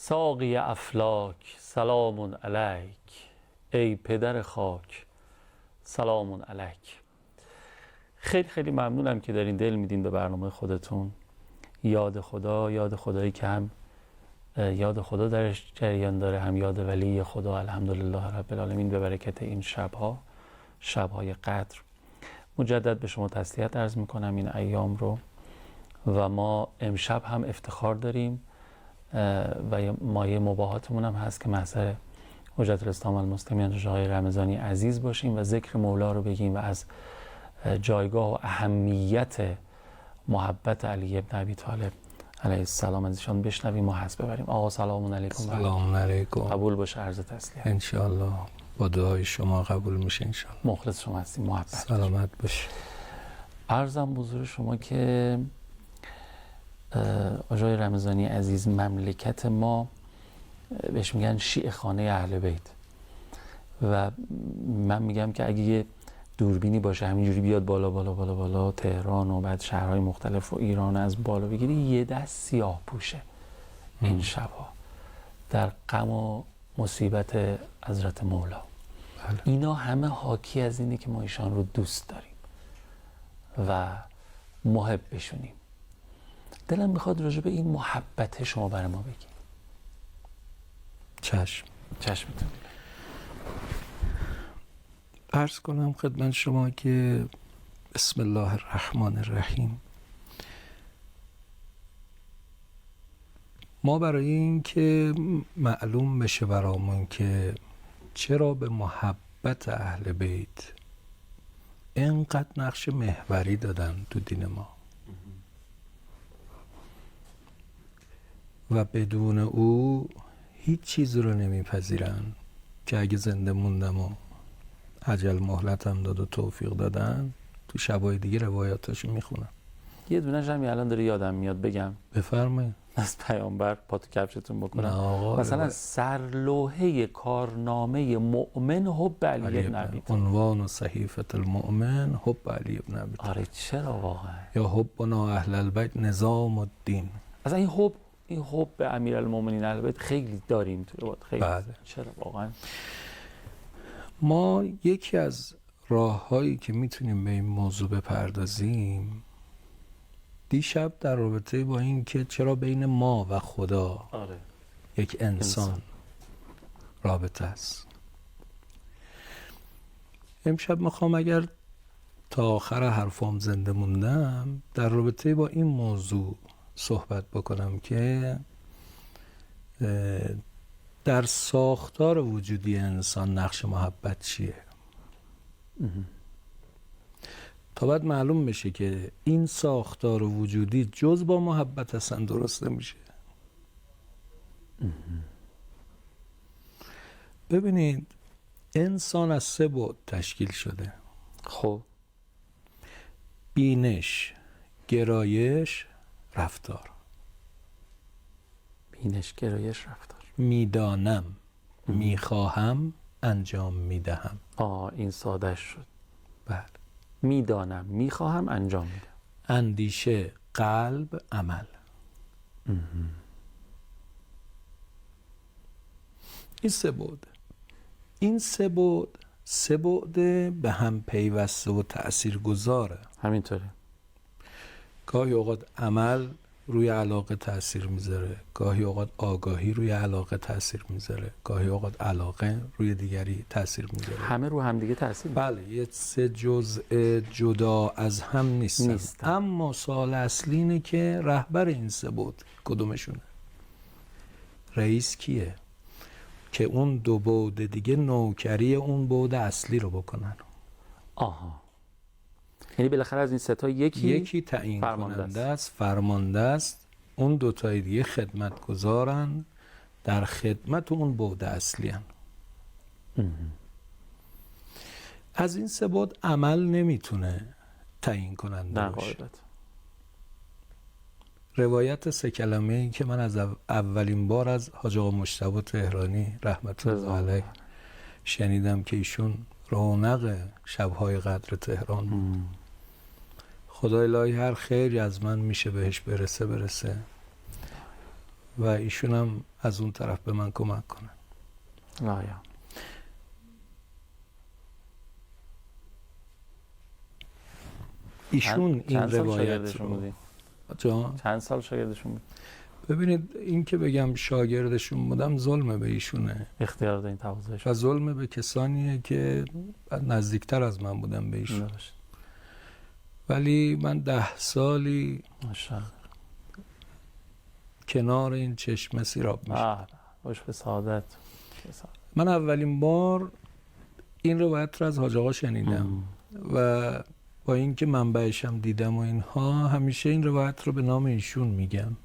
ساقی افلاک سلام علیک، ای پدر خاک سلام علیک. خیلی خیلی ممنونم که دارین دل میدین به برنامه خودتون. یاد خدا، یاد خدایی که هم یاد خدا درش جریان داره، هم یاد ولی خدا. الحمدلله رب العالمین به برکت این شبهای قدر. مجدد به شما تسلیت عرض میکنم این ایام رو، و ما امشب هم افتخار داریم و مایه مباهاتمون هم هست که محضر حجت الاسلام المسلمین آقای رمضانی عزیز باشیم و ذکر مولا رو بگیم و از جایگاه و اهمیت محبت علی ابن ابی طالب علیه السلام از ایشان بشنویم و حس ببریم. آقا سلام علیکم. سلام علیکم. قبول باشه عرض تسلیت. انشاءالله با دعای شما قبول میشه انشاءالله. مخلص شما هستیم. محبت سلامت باشه. عرضم حضور شما که آقای رمضانی عزیز مملکت ما بهش میگن شیعه خانه اهل بیت، و من میگم که اگه یه دوربینی باشه همینجوری بیاد بالا بالا بالا بالا تهران و بعد شهرهای مختلف و ایران از بالا بگیری، یه دست سیاه پوشه این شبها در غم و مصیبت حضرت مولا. بله. اینا همه حاکی از اینه که ما ایشان رو دوست داریم و محب بشونیم. دلم میخواد راجع به این محبت شما برای ما بگید. چشمتون. عرض کنم خدمت شما که بسم الله الرحمن الرحیم. ما برای این که معلوم بشه برامون که چرا به محبت اهل بیت اینقدر نقش محوری دادن تو دین ما و بدون او هیچ چیز رو نمیپذیرن، که اگه زنده موندم و عجل مهلتم داد و توفیق دادن تو شبای دیگه روایاتاشو میخونم. یه دونه‌ش هم الان داره یادم میاد بگم. بفرمایید. از پیامبر پاتو کفشتون بکنم. آقا مثلا سرلوحه کارنامه مؤمن حب علی ابن ابی طالب. عنوان و صحیفه المؤمن حب علی ابن ابی طالب. آره چرا واقعا؟ یا حبنا اهل البیت نظام الدین. اصلا این حب به امیرالمومنین اهل بیت خیلی داریم تو روایت. خیلی. بله. چرا واقعا؟ ما یکی از راه‌هایی که میتونیم به این موضوع بپردازیم دیشب در رابطه با این که چرا بین ما و خدا یک انسان رابطه است. امشب میخوام اگر تا آخر حرفام زنده موندم در رابطه با این موضوع صحبت بکنم که در ساختار وجودی انسان نقش محبت چیه، تا بعد معلوم بشه که این ساختار وجودی جز با محبت اصلا درست نمیشه. ببینید انسان از 3 بعد تشکیل شده. خب بینش، گرایش، رفتار. بینش، گرایش، رفتار. میدانم، میخواهم، انجام میدهم. این ساده شد. بله. میدانم، میخواهم، انجام میدم. اندیشه، قلب، عمل. این 3 بعد. این 3 بعد به هم پیوسته و تأثیرگذاره. همینطوره. گاهی اوقات عمل روی علاقه تأثیر میذاره، گاهی اوقات آگاهی روی علاقه تأثیر میذاره، گاهی اوقات علاقه روی دیگری تأثیر میذاره. همه رو هم دیگه تأثیر میذاره. بله. یه 3 جزء جدا از هم نیستن. اما سوال اصلی اینه که رهبر این 3 بعد کدومشونه؟ رئیس کیه؟ که اون 2 بعد دیگه نوکری اون بعد اصلی رو بکنن. یعنی بالاخره از این 3 تا یکی تعیین کننده است، فرمانده است. اون 2 تای دیگه خدمتگزارن، در خدمت اون بعد اصلی هن. از این 3 بعد عمل نمیتونه تعیین کننده باشه. روایت 3 کلمه‌ای که من از اولین بار از حاج آقا مجتبی تهرانی رحمت الله علیه شنیدم که ایشون رونق شب‌های قدر تهران بود. خدای الهی هر خیری از من میشه بهش برسه. و ایشون هم از اون طرف به من کمک کنن. لایا ایشون این چند سال روایت شاگردشون رو بودی؟ جان چند سال شاگردشون بود؟ ببینید این که بگم شاگردشون بودم ظلم به ایشونه اختیار دارین تواضعش و ظلم به کسانیه که نزدیکتر از من بودن به ایشون. نباشه. ولی من 10 سالی ماشاءالله. کنار این چشمه سیراب میشم. باش به سعادت. من اولین بار این روایت رو از حاج آقا شنیدم و با اینکه منبعش هم دیدم و اینها، همیشه این روایت رو به نام ایشون میگم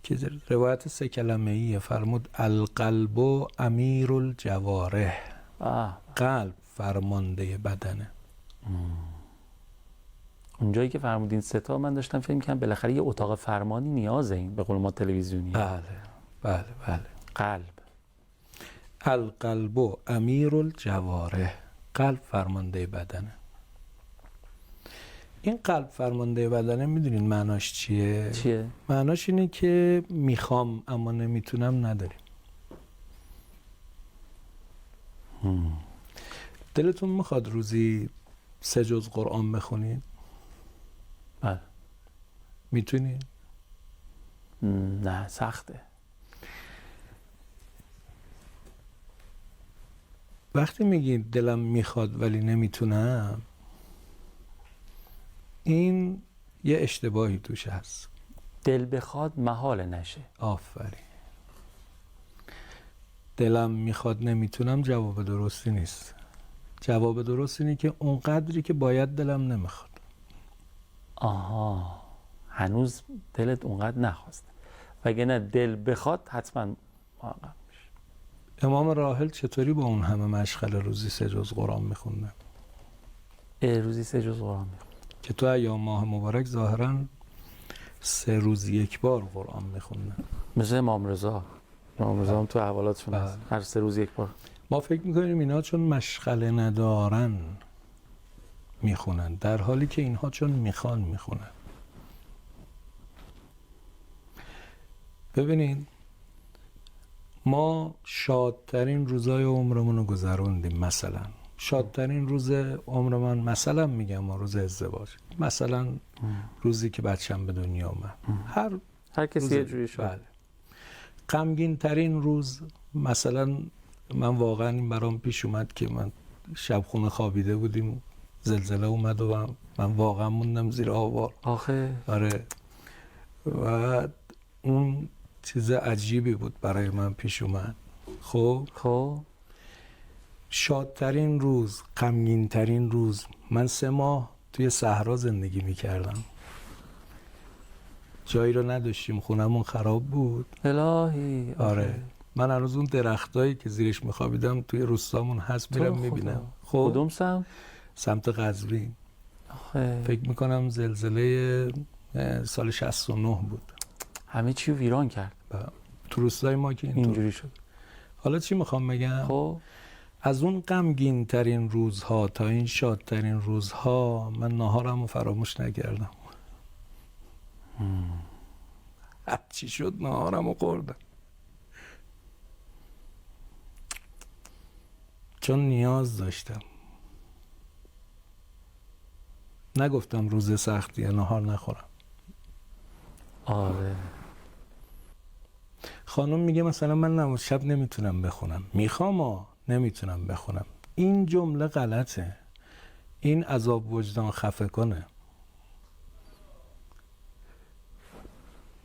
که روایت 3 کلمه‌ایه. فرمود القلب امیر الجوارح، قلب فرمانده بدنه. اونجایی که فرمودین 3 تا من داشتم فکر می‌کردم بالاخره یه اتاق فرمانی نیازه، این به قول ما تلویزیونی. بله بله بله. قلب القلب امیر الجوارح، قلب فرمانده بدنه. این قلب فرمانده بدنه میدونین معناش چیه؟ چیه؟ معناش اینه که میخوام اما نمیتونم نداریم. دلتون میخواد روزی 3 جز قرآن بخونید؟ بله. میتونید؟ نه سخته. وقتی میگید دلم میخواد ولی نمیتونم، این یه اشتباهی توش هست. دل بخواد محال نشه. آفرین. دلم میخواد نمیتونم جواب درستی نیست. جواب درست اینه که اون قدری که باید دلم نمیخواد. آها، هنوز دلت اونقدر نخواست، وگرنه دل بخواد حتما محقق میشه. امام راحل چطوری با اون همه مشغله روزی 3 جز قرآن میخوندن؟ روزی 3 جز قرآن میخوند که تو ایام ماه مبارک ظاهراً 3 روز 1 بار قرآن میخوندن. مثل امام رضا هم تو احوالاتشون بله. هست هر 3 روز 1 بار. ما فکر میکنیم اینا چون مشغله ندارن میخونن، در حالی که اینها چون میخوان میخونن. ببینین ما شادترین روزای عمرمون رو گذروندیم. مثلا شادترین روز عمر من، مثلا میگم روز ازدواج، مثلا روزی که بچم به دنیا اومد، هر کسی یه جوری شد. بله. غمگین ترین روز، مثلا من واقعا این برام پیش اومد که من شب خونه خوابیده بودیم، زلزله اومد و من واقعا موندم زیر آوار. آخه آره. و اون چیز عجیبی بود برای من پیش اومد. خب شادترین روز، غمگین ترین روز، من 3 ماه توی صحرا زندگی میکردم، جایی رو نداشتیم، خونمون خراب بود. الهی. آره. من هنوز اون درختایی که زیرش میخوابیدم توی روستامون هست میرم میبینم. خب کدوم سمت؟ سمت قزوین. آخه فکر میکنم زلزله سال 69 بود. همه چی ویران کرد. تو روستای ما که اینجوری شد. حالا چی میخوام بگم؟ خب از اون غمگین ترین روزها تا این شادترین روزها من ناهارم رو فراموش نکردم. چی شد ناهارم رو خوردم، چون نیاز داشتم. نگفتم روز سختیه ناهار نخورم. آره. خانم میگه مثلا من شب نمیتونم بخونم، میخوام نمیتونم بخونم. این جمله غلطه. این عذاب وجدان خفه کنه.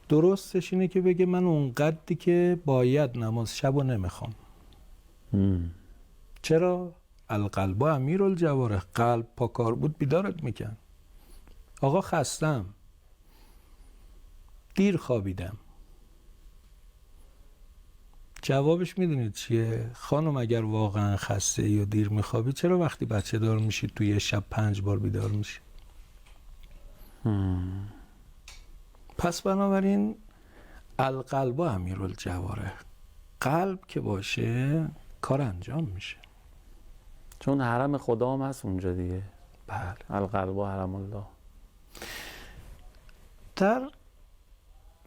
درستش اینه که بگه من اون قدری که باید نماز شبو نمیخوام. چرا؟ القلب امیر الجوارح، قلب پاکار بود بیدارت میکن. آقا خستم، دیر خوابیدم. جوابش میدونید چیه؟ خانم اگر واقعا خسته ای و دیر میخوابی، چرا وقتی بچه دار میشی توی شب 5 بار بیدار میشی؟ پس بنابراین القلب امیر الجوارح، قلب که باشه کار انجام میشه. چون حرم خدا هم هست اونجا دیگه. بله. القلب حرم الله. در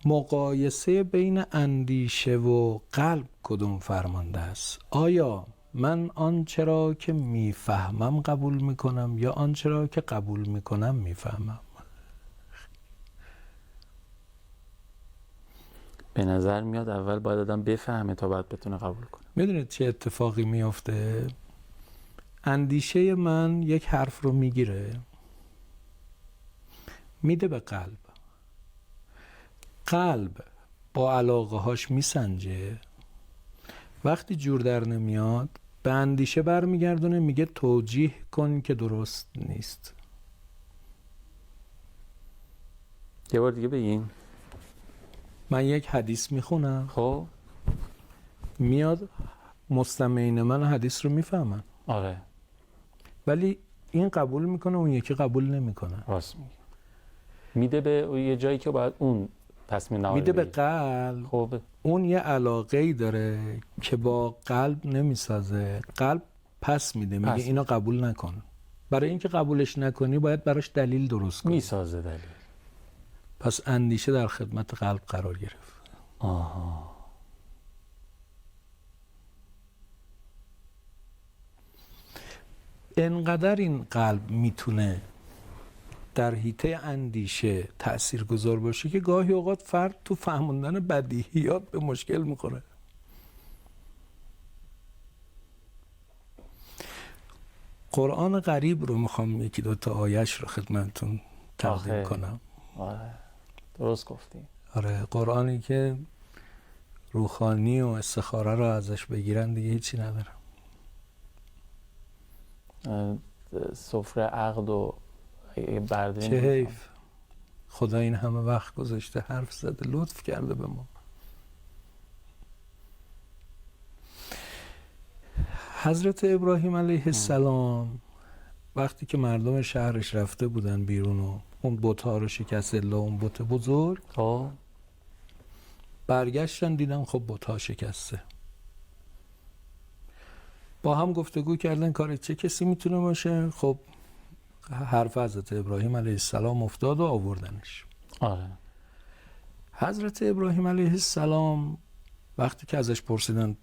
مقایسه بین اندیشه و قلب کدوم فرمانده است؟ آیا من آنچه را که میفهمم قبول میکنم یا آنچه را که قبول میکنم میفهمم؟ به نظر میاد اول باید آدم بفهمه تا بعد بتونه قبول کنه. میدونید چه اتفاقی میفته؟ اندیشه من یک حرف رو میگیره میده به قلب، قلب با علاقه هاش میسنجه، وقتی جور در نمیاد به اندیشه برمیگردونه میگه توجیه کن که درست نیست. یه بار دیگه بگین. من یک حدیث میخونم، خب میاد مستمعین من حدیث رو میفهمن، آره ولی این قبول میکنه اون یکی قبول نمیکنه. راست میگی. میده به یه جایی که باید اون تصمیم نهایی میده به بگیره. قلب، خب اون یه علاقه‌ای داره که با قلب نمیسازه، قلب پس میده، میگه اینو قبول نکن. برای اینکه قبولش نکنی باید براش دلیل درست کنی. میسازه دلیل. پس اندیشه در خدمت قلب قرار گرفت. آها. انقدر این قلب میتونه در حیطه اندیشه تاثیرگذار باشه که گاهی اوقات فرد تو فهموندن بدیهیات به مشکل میخوره. قرآن غریب رو میخوام یکی دو تا آیش رو خدمتتون تقدیم کنم. آره درست گفتی. آره، قرآنی که روحانی و استخاره رو ازش بگیرن دیگه هیچی ندارم. سفره عقد و برداریم. چه حیف خدا این همه وقت گذاشته حرف زده، لطف کرده به ما. حضرت ابراهیم علیه السلام وقتی که مردم شهرش رفته بودن بیرون و اون بت‌ها رو شکست، الا اون بت بزرگ، برگشتن دیدن خب بت‌ها شکسته. با هم گفتگو کردن کار چه کسی میتونه باشه. خب حرف حضرت ابراهیم علیه السلام افتاد و آوردنش. آره. حضرت ابراهیم علیه السلام وقتی که ازش پرسیدن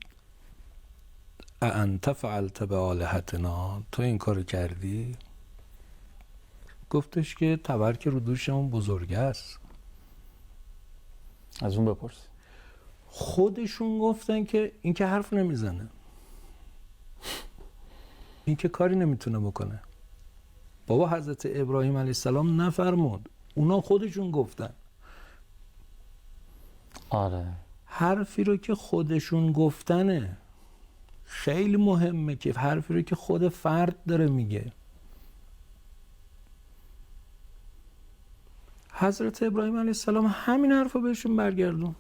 انت فعلت بآلهتنا، تو این کار کردی؟ گفتش که تبرک رو دوشمون بزرگ است. از اون بپرس. خودشون گفتن که این که حرف نمیزنه، این که کاری نمیتونه بکنه. بابا حضرت ابراهیم علیه السلام نفرمود، اونا خودشون گفتن. آره. حرفی رو که خودشون گفتنه خیلی مهمه، که حرفی رو که خود فرد داره میگه. حضرت ابراهیم علیه السلام همین حرف رو بهشون برگردون.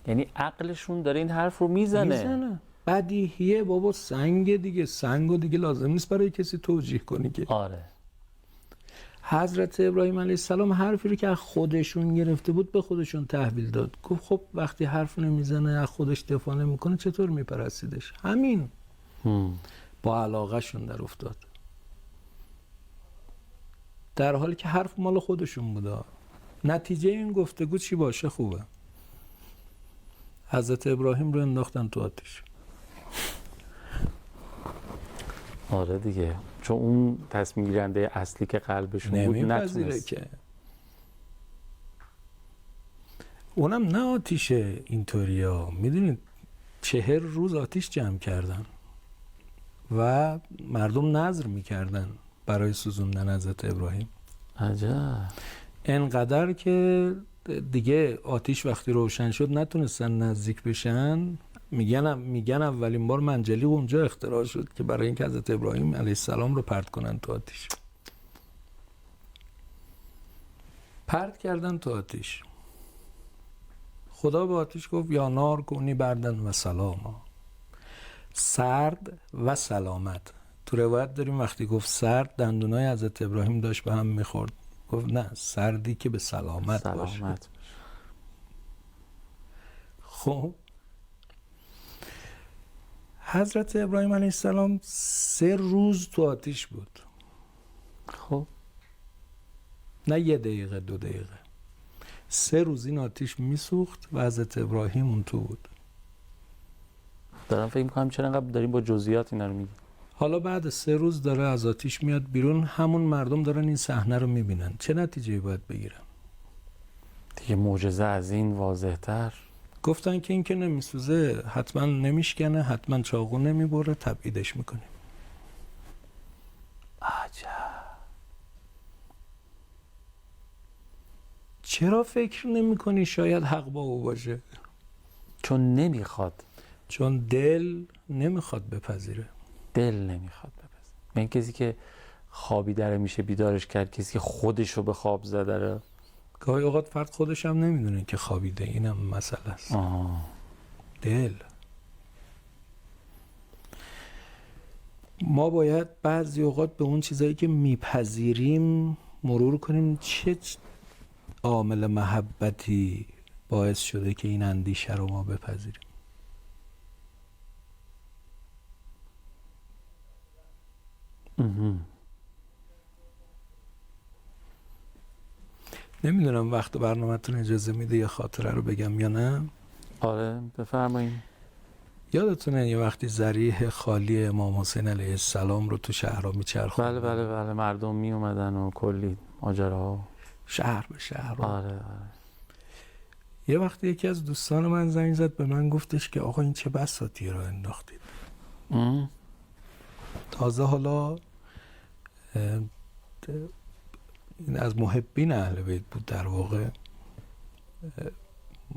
یعنی عقلشون داره این حرف رو میزنه. بدیهیه بابا، سنگ دیگه، سنگو دیگه لازم نیست برای کسی توجیه کنی که. آره. حضرت ابراهیم علیه السلام حرفی رو که از خودشون گرفته بود به خودشون تحویل داد. گفت خب وقتی حرف نمیزنه، از خودش دفاع نمیکنه، چطور میپرستیدش؟ همین. با علاقه شون در افتاد، در حالی که حرف مال خودشون بوده. نتیجه این گفتگو چی باشه خوبه؟ حضرت ابراهیم رو انداختن تو آتش. آره دیگه، چون اون تصمیم گیرنده اصلی که قلبشون بود نتونست. که اونم نه آتیشه اینطوریا. میدونید 40 روز آتیش جمع کردن و مردم نذر میکردن برای سوزوندن حضرت ابراهیم. عجب. انقدر که دیگه آتیش وقتی روشن شد نتونستن نزدیک بشن. میگن اولین بار منجلیق اونجا اختراع شد که برای اینکه حضرت ابراهیم علیه السلام رو پرت کنن تو آتیش. پرت کردن تو آتیش. خدا به آتیش گفت یا نار کونی بردن و سلاما، سرد و سلامت. تو روایت داریم وقتی گفت سرد، دندونای حضرت ابراهیم داشت به هم میخورد. گفت نه، سردی که به سلامت باشه. خب حضرت ابراهیم علیه السلام 3 روز تو آتیش بود. خب نه 1 دقیقه 2 دقیقه، 3 روز این آتیش میسوخت و حضرت ابراهیم اون تو بود. دارم فکر می‌کنم چرا انقدر داریم با جزئیات اینا رو میگی. حالا بعد 3 روز داره از آتیش میاد بیرون، همون مردم دارن این صحنه رو میبینن، چه نتیجه‌ای باید بگیرن؟ دیگه معجزه از این واضح‌تر. گفتن که این که نمیسوزه حتما نمیشکنه، حتما چاقو نمیبره، تبعیدش میکنیم. عجب. چرا فکر نمیکنی شاید حق با او باشه؟ چون نمیخواد. چون دل نمیخواد بپذیره. دل نمیخواد بپذیره. این کسی که خوابیده میشه بیدارش کرد، کسی که خودش رو به خواب زده رو. گاهی اوقات فرد خودش هم نمیدونه که خوابیده، اینم مسئله است. دل. ما باید بعضی اوقات به اون چیزایی که میپذیریم مرور کنیم، چه عامل محبتی باعث شده که این اندیشه رو ما بپذیریم. نمیدونم وقت برنامه‌تون اجازه میده یه خاطره رو بگم یا نه؟ آره بفرمایید. یادتونه یه وقتی ذریح خالی امام حسین علیه السلام رو تو شهرها میچرخوند؟ بله مردم می اومدن و کلی ماجراها، شهر به شهر. آره. یه وقتی یکی از دوستان من زنگ زد به من، گفتش که آقا این چه بساطی رو انداختید. تازه حالا این از محبین اهل بیت بود، در واقع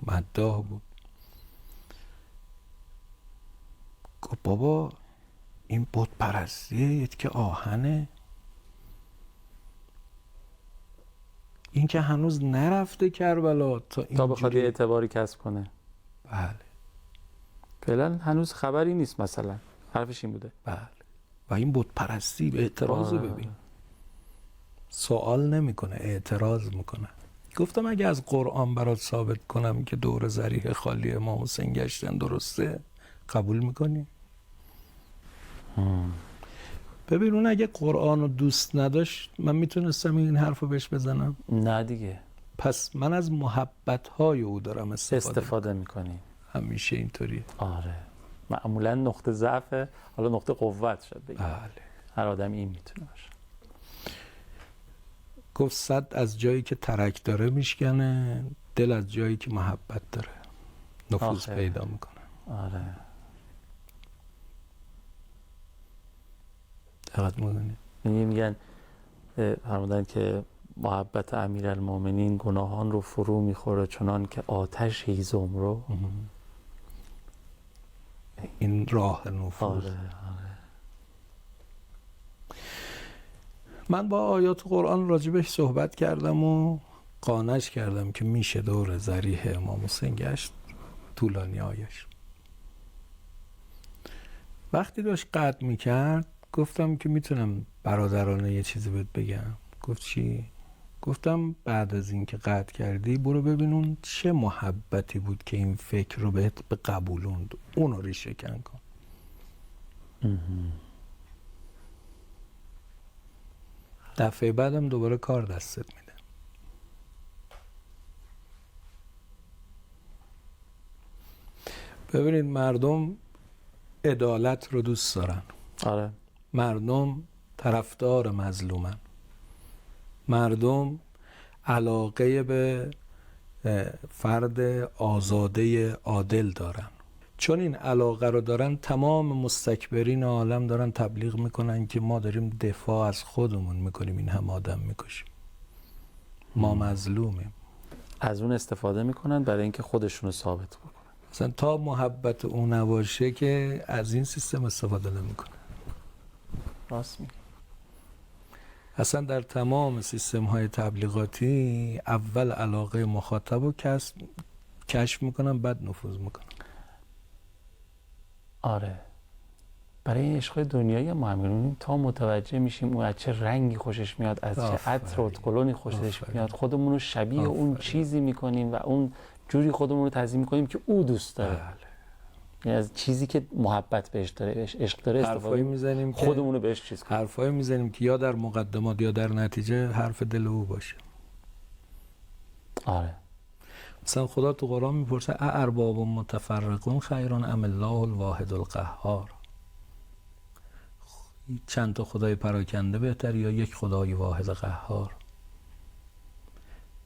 مداح بود. گفت بابا این بت پرستیه، که آهنه، این که هنوز نرفته کربلا تا بخواد اعتباری کسب کنه. بله. فعلا هنوز خبری نیست، مثلا حرفش این بوده. بله. و این بت پرستی به اعتراض ببین، سوال نمیکنه، اعتراض میکنه. گفتم اگه از قرآن برات ثابت کنم که دور ذریح خالی امام حسین گشتن درسته، قبول میکنی؟ ببین اون اگه قرآن رو دوست نداشت من میتونستم این حرف رو بهش بزنم؟ نه دیگه. پس من از محبت‌های او دارم استفاده میکنی. همیشه اینطوریه. آره. معمولا نقطه ضعف، حالا نقطه قوت شد بگیم. بله. هر آدم این میتونه باشه. گفت صد از جایی که ترک داره میشکنه، دل از جایی که محبت داره نفوذ پیدا میکنه. آره. دقت میکنی؟ میگن فرمودن که محبت امیرالمومنین گناهان رو فرو میخوره چنان که آتش هیزم رو. این راه نفوذ. آره. من با آیات قرآن راجبش صحبت کردم و قانعش کردم که میشه دور ذریح امام حسین گشت، طولانی آیش. وقتی داشت قطع میکرد گفتم که میتونم برادرانه یه چیزی بهت بگم. گفت چی؟ گفتم بعد از این که قطع کردی برو ببین اون چه محبتی بود که این فکر رو بهت به قبولوند، اون رو ریشه کن کن. دفعه بعدم دوباره کار دستت میده. ببینید مردم عدالت رو دوست دارن. آره. مردم طرفدار مظلومن. مردم علاقه به فرد آزاده عادل دارن. چون این علاقه رو دارن تمام مستکبرین عالم دارن تبلیغ میکنن که ما داریم دفاع از خودمون میکنیم، این هم آدم میکشیم، ما مظلومیم. از اون استفاده میکنن برای اینکه خودشون رو ثابت بکنن. مثلا تا محبت اون نباشه که از این سیستم استفاده نمیکنه. راست میگی. اصلا در تمام سیستم های تبلیغاتی اول علاقه مخاطب رو کشف میکنن، بعد نفوذ میکنن. آره. برای این عشق دنیایی ما هم می‌بینیم تا متوجه میشیم اون از چه رنگی خوشش میاد، از چه عطر و کلونی خوشش میاد، خودمون رو شبیه اون چیزی میکنیم و اون جوری خودمون رو تعظیم میکنیم که او دوست داره. یعنی از چیزی که محبت بهش داره، عشق داره استفاده میزنیم، خودمون رو بهش چیز کنیم. حرفایی میزنیم که یا در مقدمات یا در نتیجه حرف دل او باشه. آره. مثلا خدا تو قرآن میپرسه ارباب متفرقون خیرون ام الله الواحد القهار، چند تا خدای پراکنده بهتر یا یک خدای واحد قهار؟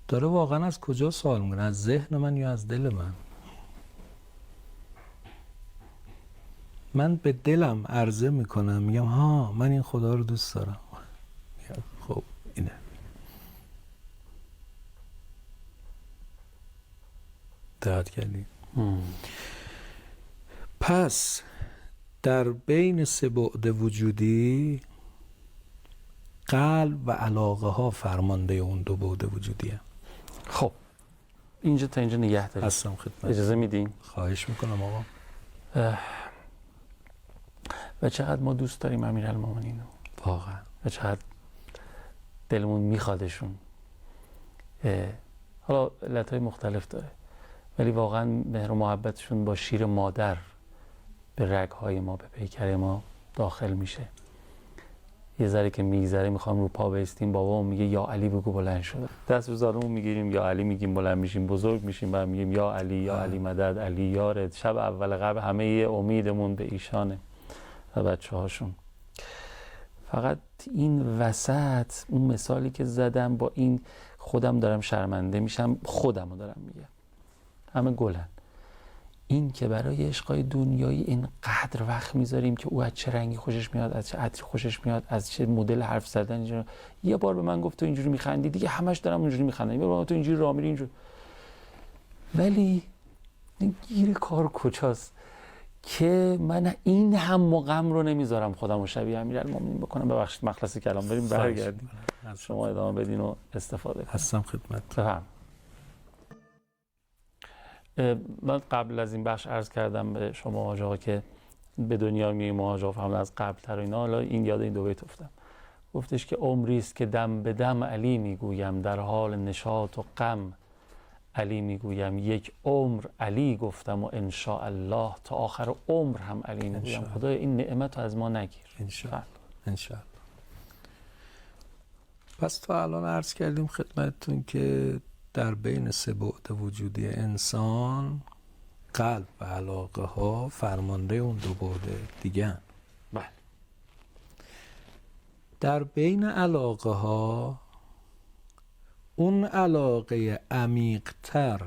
داره واقعا از کجا سوال میکنه؟ از ذهن من یا از دل من؟ من به دلم عرضه میکنم، میگم ها من این خدا رو دوست دارم، خب اینه. دقت کردی؟ پس در بین سه بعد وجودی قلب و علاقه ها فرمانده اون دو بعد وجودیه. خب اینجا تا اینجا نگه دارید. هستم خدمت. اجازه میدین؟ خواهش میکنم آقا. و چقدر ما دوست داریم امیرالمومنین رو، واقعا، و چقدر دلمون میخوادشون. حالا علتهای مختلف داره، ولی واقعا مهر و محبتشون با شیر مادر به رگهای ما، به پیکر ما داخل میشه. یه ذره که میگذره میخوام رو پا بیستیم، بابا میگه یا علی بگو بلند شده، دست رو زانومون میگیریم یا علی میگیم، بلند میشیم، بزرگ میشیم، بعد میگیم یا علی یا علی مدد، علی یارت. شب اول قبل همه امیدمون به ایشانه و بچه هاشون. فقط این وسط اون مثالی که زدم، با این خودم دارم شرمنده میشم، خودم رو دارم میگم، همه گلن. این که برای عشقای دنیایی اینقدر وقت میذاریم که او از چه رنگی خوشش میاد، از چه عطری خوشش میاد، از چه مدل حرف زدن اینجوری. یه بار به من گفت تو اینجوری میخندی، دیگه همش دارم اونجوری میخندم. یه بار تو اینجوری راه میری اینجوری. ولی گیر کار کجاست که من این هم غم رو نمیذارم خودم رو شبیه امیرالمومنین بکنم. ببخشید مخلص کلام، بریم برگردیم شما ادامه بدین و استفاده کنید. هستم خدمت. بفهم. من قبل از این بخش عرض کردم به شما آقا که به دنیا میاییم و آقا فهمد از قبل تر و اینا. حالا این یاد این دو بیت افتادم. گفتش که عمری است که دم به دم علی میگویم، در حال نشاط و غم علی میگویم. یک عمر علی گفتم و ان شاء الله تا آخر عمر هم علی میگویم. خدایا این نعمت رو از ما نگیر. ان شاء الله. ان شاء الله. پس تا الان عرض کردیم خدمتتون که در بین سه بعد وجودی انسان قلب و علاقه ها فرمانده اون دو بعد دیگه. بله. در بین علاقه ها اون علاقه عمیق‌تر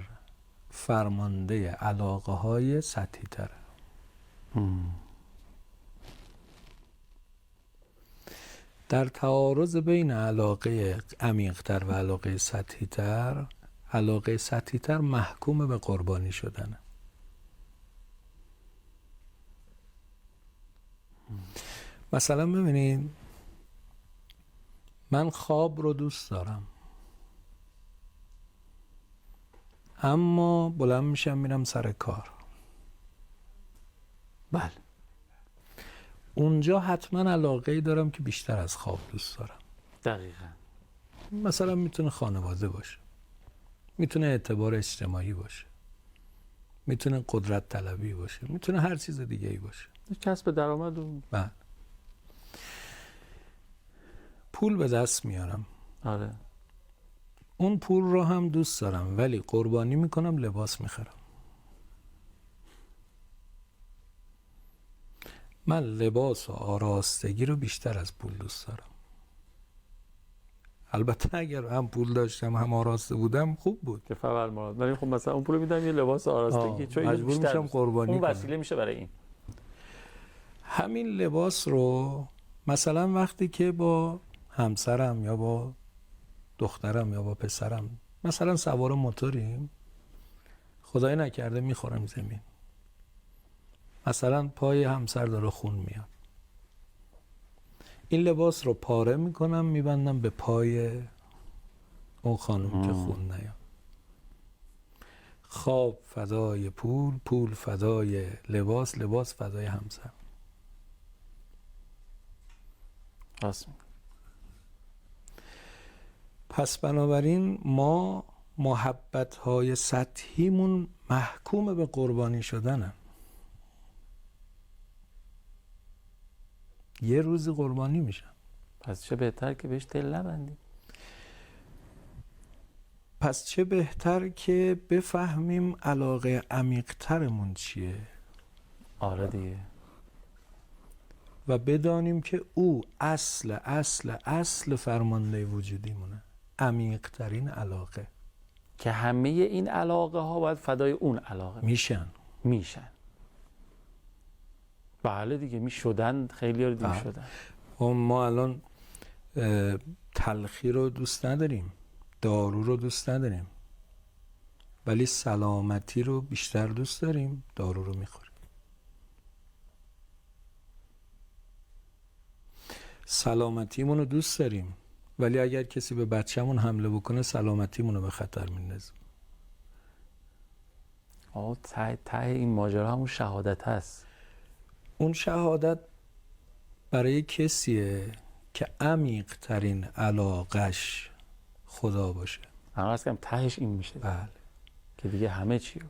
فرمانده علاقه های سطحی تره. در تعارض بین علاقه عمیق‌تر و علاقه سطحی‌تر، علاقه سطحی‌تر محکوم به قربانی شدنه. مثلا ببینید، من خواب رو دوست دارم، اما بلند میشم میرم سر کار. بله. اونجا حتما علاقه‌ای دارم که بیشتر از خواب دوست دارم. دقیقاً. مثلا میتونه خانواده باشه، میتونه اعتبار اجتماعی باشه، میتونه قدرت طلبی باشه، میتونه هر چیز دیگه ای باشه. کسب درآمد و بله. پول به دست میارم. آره. اون پول رو هم دوست دارم، ولی قربانی میکنم لباس میخرم. من لباس و آراستگی رو بیشتر از پول دوست دارم. البته اگر هم پول داشتم هم آراسته بودم خوب بود که فعال مراد. ولی خب مثلا اون پول میدم یه لباس آراستگی، چون مجبور میشم قربانی اون کنم. وسیله میشه برای این. همین لباس رو مثلا وقتی که با همسرم یا با دخترم یا با پسرم مثلا سوار موتوریم، خدای نکرده میخورم زمین، مثلا پای همسر داره خون میاد، این لباس رو پاره میکنم میبندم به پای اون خانم که خون نیاد. خواب فدای پول، پول فدای لباس، لباس فدای همسر. پس بنابراین ما محبت‌های سطحیمون محکوم به قربانی شدنن. یه روزی قربانی میشن. پس چه بهتر که بهش دل نبندیم. پس چه بهتر که بفهمیم علاقه عمیق‌ترمون چیه آره دیگه. و بدانیم که او اصل فرمانده وجودیمونه، عمیق‌ترین علاقه. که همه این علاقه ها باید فدای اون علاقه میشن. بله دیگه، میشدن، خیلی ها رو دیم شدن. ما الان تلخی رو دوست نداریم، دارو رو دوست نداریم، ولی سلامتی رو بیشتر دوست داریم، دارو رو میخوریم. سلامتیمون رو دوست داریم، ولی اگر کسی به بچه‌مون حمله بکنه سلامتیمون رو به خطر میندازیم. ته این ماجرا همون شهادت هست. اون شهادت برای کسیه که عمیق ترین علاقش خدا باشه. من عرض کردم تهش این میشه. بله. که دیگه همه چی رو.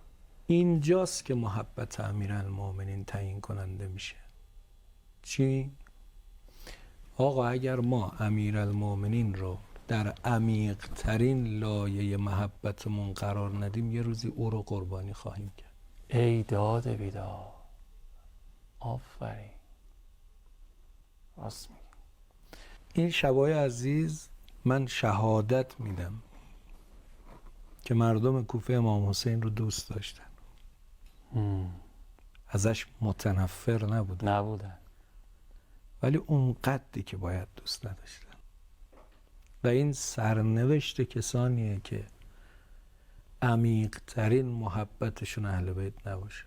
اینجاست که محبت امیرالمومنین تعیین کننده میشه. چی؟ آقا اگر ما امیرالمومنین رو در عمیق ترین لایه محبتمون قرار ندیم، یه روزی او رو قربانی خواهیم کرد. ای داد بیداد. آفرین. راست میگی. این شبای عزیز من شهادت میدم که مردم کوفه امام حسین رو دوست داشتن. ازش متنفر نبودن. ولی اون قدری که باید دوست نداشتن. و این سرنوشت کسانیه که عمیق ترین محبتشون اهل بیت نباشه.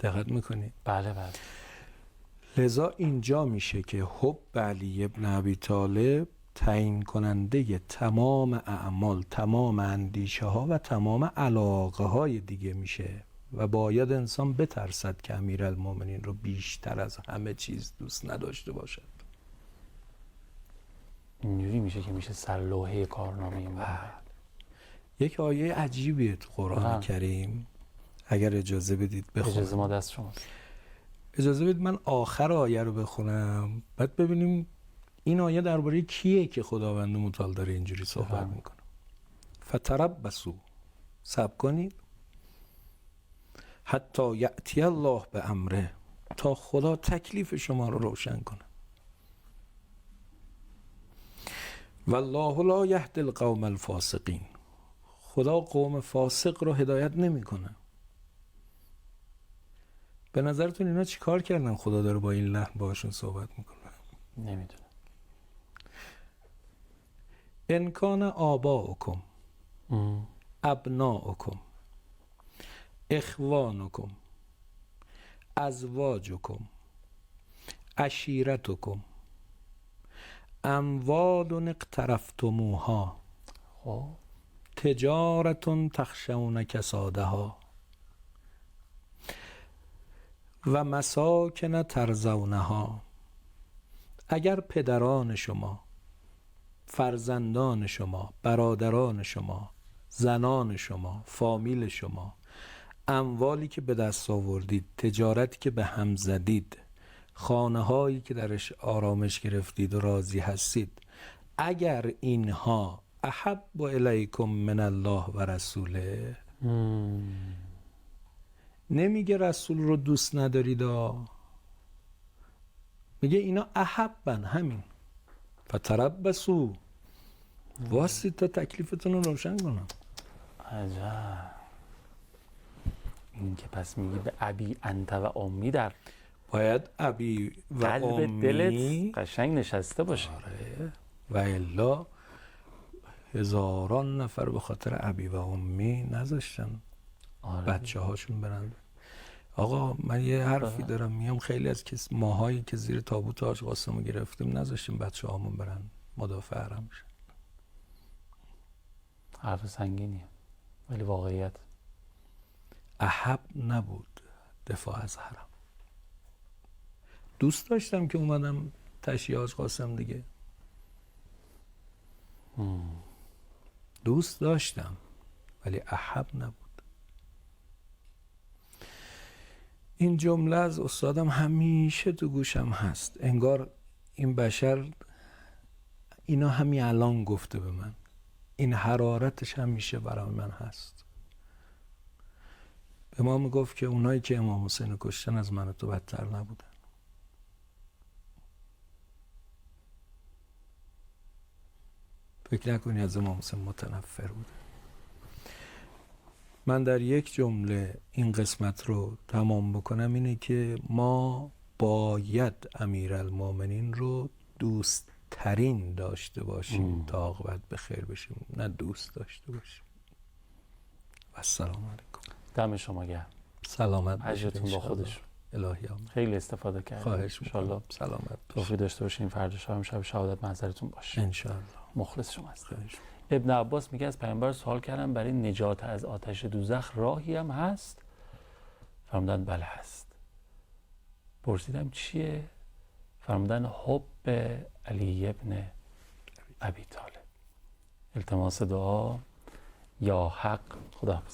دقت میکنید؟ بله. لذا اینجا میشه که حب علی ابن ابی طالب تعیین کننده تمام اعمال، تمام اندیشه ها و تمام علاقه های دیگه میشه و باید انسان بترسد که امیرالمومنین رو بیشتر از همه چیز دوست نداشته باشد. اینجوری میشه که میشه سرلوحه کارنامه ما. یک آیه عجیبیه تو قرآن کریم، اگر اجازه بدید بخونم. اجازه ما دست شماست. اجازه بدید من آخر آیه رو بخونم، بعد ببینیم این آیه درباره کیه که خداوند متعال داره اینجوری صحبت میکنه. فتربصوا، صبر کنید، حتی یأتی الله به امره، تا خدا تکلیف شما رو روشن کنه. والله لا یهدی القوم الفاسقین، خدا قوم فاسق رو هدایت نمیکنه. به نظرتون اینا چی کار کردن خدا داره با این لحن باشون صحبت میکنه؟ نمیدونم. ان کان آباؤکم ابناؤکم اخوانکم ازواجکم عشیرتکم اموال اقترفتموها تجارت تخشون کسادها و مساکن ترضونها. اگر پدران شما، فرزندان شما، برادران شما، زنان شما، فامیل شما، اموالی که به دست آوردید، تجارتی که به هم زدید، خانه هایی که درش آرامش گرفتید و راضی هستید، اگر اینها احب الیکم من الله و رسوله، نمیگه رسول رو دوست ندارید، میگه اینا احبن، همین. فتربصوا، واسید تا تکلیفتون رو روشن کنم. عجب. این که پس میگی به ابی انت و امی در باید ابی و قلب دلت قشنگ نشسته باشه. آره. و الا هزاران نفر به خاطر ابی و امی نذاشتن بچه هاشون برن. آقا من یه حرفی دارم میام، خیلی از ماهایی که زیر تابوت حاج قاسم رو گرفتیم نذاشتیم بچه هامون برن مدافع حرم شن. حرف سنگینیه ولی واقعیت. احب نبود دفاع از حرم. دوست داشتم که اومدم تشییع حاج قاسم دیگه. دوست داشتم ولی احب نبود. این جمله از استادم همیشه تو گوشم هست. انگار این بشر اینا همین الان گفته به من، این حرارتش همیشه برای من هست. به ما میگفت که اونایی که امام حسین کشتن از من و تو بدتر نبودن. فکر نکنی از امام حسین متنفر بود. من در یک جمله این قسمت رو تمام بکنم، اینه که ما باید امیرالمومنین رو دوست ترین داشته باشیم تا عاقبت به خیر بشیم، نه دوست داشته باشیم. و السلام علیکم. دم شما گرم. سلامت باشید. حجتون با خودش. الهی آمین. خیلی استفاده کردیم. خواهش می‌کنم. انشالله سلامت توفیق داشته باشین فردا شب هم شب شهادت منظرتون باشه. انشالله. مخلص شما هستم. خواهش. ابن عباس میگه از پیامبر سوال کردم برای نجات از آتش دوزخ راهی هم هست؟ فرمودن بله هست. پرسیدم چیه؟ فرمودن حب علی ابن ابی طالب. التماس دعا یا حق. خداحافظ.